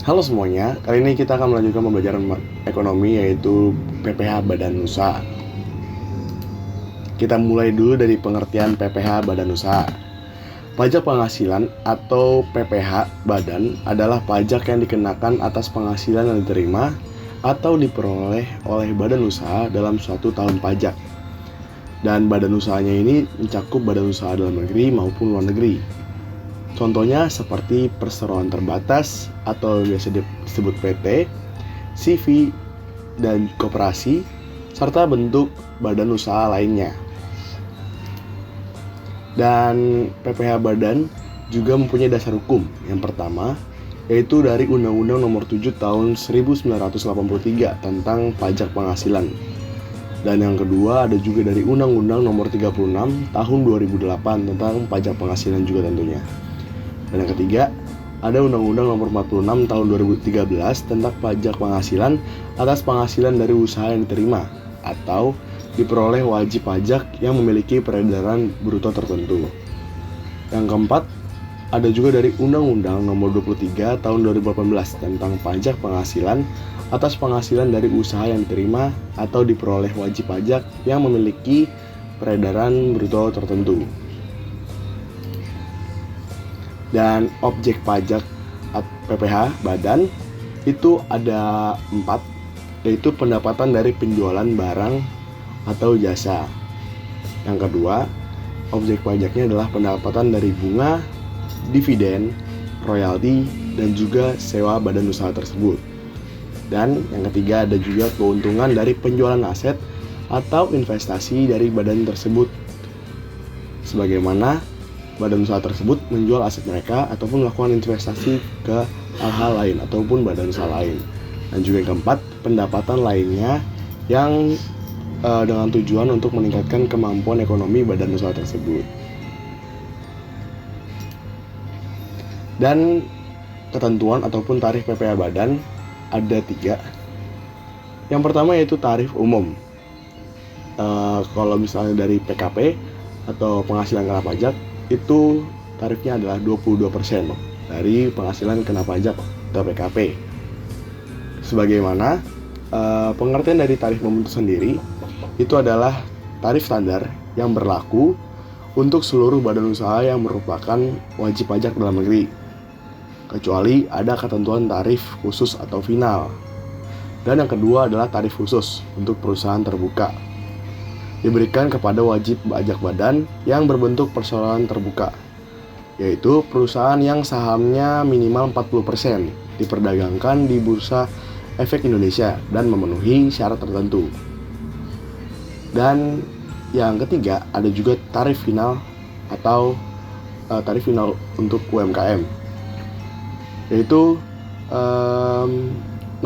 Halo semuanya, kali ini kita akan melanjutkan pembelajaran ekonomi yaitu PPh Badan Usaha. Kita mulai dulu dari pengertian PPh Badan Usaha. Pajak penghasilan atau PPh Badan adalah pajak yang dikenakan atas penghasilan yang diterima atau diperoleh oleh badan usaha dalam suatu tahun pajak. Dan badan usahanya ini mencakup badan usaha dalam negeri maupun luar negeri. Contohnya seperti perseroan terbatas atau biasa disebut PT, CV, dan koperasi, serta bentuk badan usaha lainnya. Dan PPh Badan juga mempunyai dasar hukum. Yang pertama, yaitu dari Undang-Undang Nomor 7 Tahun 1983 tentang pajak penghasilan. Dan yang kedua ada juga dari Undang-Undang Nomor 36 Tahun 2008 tentang pajak penghasilan juga tentunya. Dan yang ketiga, ada Undang-Undang Nomor 46 Tahun 2013 tentang pajak penghasilan atas penghasilan dari usaha yang diterima atau diperoleh wajib pajak yang memiliki peredaran bruto tertentu. Yang keempat, ada juga dari Undang-Undang Nomor 23 Tahun 2018 tentang pajak penghasilan atas penghasilan dari usaha yang diterima atau diperoleh wajib pajak yang memiliki peredaran bruto tertentu. Dan objek pajak PPh Badan itu ada 4, yaitu pendapatan dari penjualan barang atau jasa. Yang kedua, objek pajaknya adalah pendapatan dari bunga, dividen, royalti, dan juga sewa badan usaha tersebut. Dan yang ketiga ada juga keuntungan dari penjualan aset atau investasi dari badan tersebut, sebagaimana badan usaha tersebut menjual aset mereka ataupun melakukan investasi ke hal-hal lain ataupun badan usaha lain. Dan juga yang keempat, pendapatan lainnya yang dengan tujuan untuk meningkatkan kemampuan ekonomi badan usaha tersebut. Dan ketentuan ataupun tarif PPh Badan ada 3. Yang pertama yaitu tarif umum. Kalau misalnya dari PKP atau penghasilan kena pajak, itu tarifnya adalah 22% dari penghasilan kena pajak atau PKP. Sebagaimana pengertian dari tarif umum itu sendiri, itu adalah tarif standar yang berlaku untuk seluruh badan usaha yang merupakan wajib pajak dalam negeri, kecuali ada ketentuan tarif khusus atau final. Dan yang kedua adalah tarif khusus untuk perusahaan terbuka, diberikan kepada wajib pajak badan yang berbentuk perseroan terbuka, yaitu perusahaan yang sahamnya minimal 40% diperdagangkan di Bursa Efek Indonesia dan memenuhi syarat tertentu. Dan yang ketiga ada juga tarif final atau tarif final untuk UMKM, yaitu 0,5%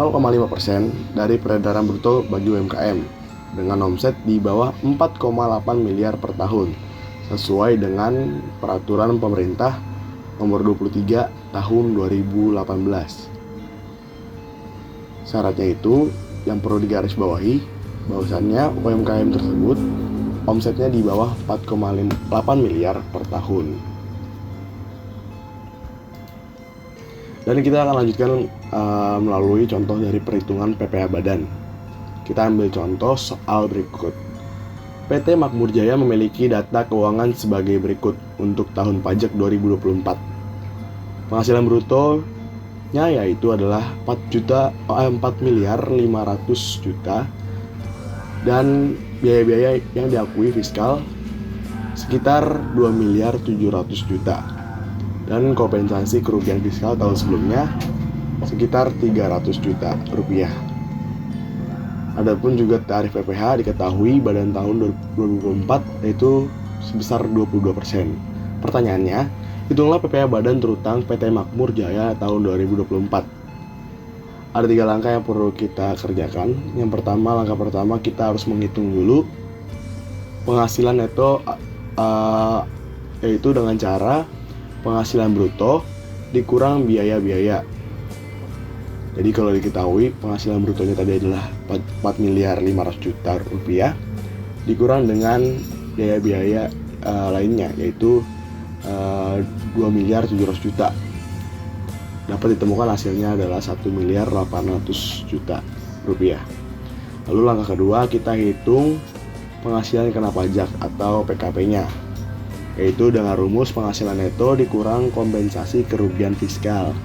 dari peredaran bruto bagi UMKM dengan omset di bawah 4,8 miliar per tahun sesuai dengan peraturan pemerintah nomor 23 tahun 2018. Syaratnya itu yang perlu digarisbawahi bahwasannya UMKM tersebut omsetnya di bawah 4,8 miliar per tahun. Dan kita akan lanjutkan melalui contoh dari perhitungan PPh Badan. Kita ambil contoh soal berikut. PT Makmur Jaya memiliki data keuangan sebagai berikut untuk tahun pajak 2024. Penghasilan brutonya yaitu adalah 4 miliar 500 juta dan biaya-biaya yang diakui fiskal sekitar 2 miliar 700 juta dan kompensasi kerugian fiskal tahun sebelumnya sekitar 300 juta rupiah. Adapun juga tarif PPh diketahui pada tahun 2024 yaitu sebesar 22%. Pertanyaannya, hitunglah PPh Badan terutang PT Makmur Jaya tahun 2024. Ada 3 langkah yang perlu kita kerjakan. Yang pertama, langkah pertama kita harus menghitung dulu penghasilan neto yaitu dengan cara penghasilan bruto dikurang biaya-biaya. Jadi kalau diketahui penghasilan brutonya tadi adalah 4 miliar 500 juta rupiah dikurang dengan biaya-biaya lainnya yaitu 2 miliar 700 juta. dapat ditemukan hasilnya adalah 1.800.000.000 rupiah. Lalu langkah kedua, kita hitung penghasilan kena pajak atau PKP-nya, yaitu dengan rumus penghasilan neto dikurang kompensasi kerugian fiskal,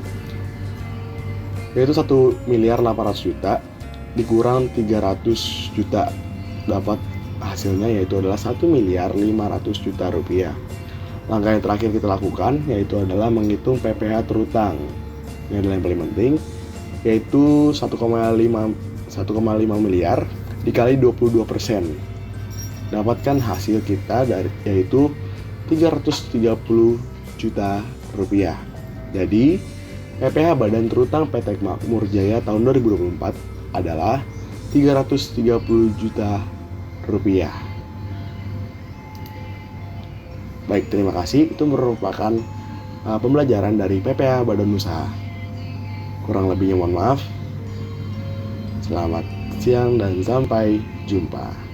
yaitu 1.800.000.000 dikurang 300.000.000, dapat hasilnya yaitu adalah 1.500.000.000 rupiah. Langkah yang terakhir kita lakukan yaitu adalah menghitung PPh terutang. Ini adalah yang paling penting, yaitu 1,5 miliar dikali 22%. Dapatkan hasil kita yaitu 330 juta rupiah. Jadi PPh Badan Terutang PT Makmur Jaya tahun 2024 adalah 330 juta rupiah. Baik, terima kasih. Itu merupakan pembelajaran dari PPh Badan Usaha. Kurang lebihnya mohon maaf. Selamat siang dan sampai jumpa.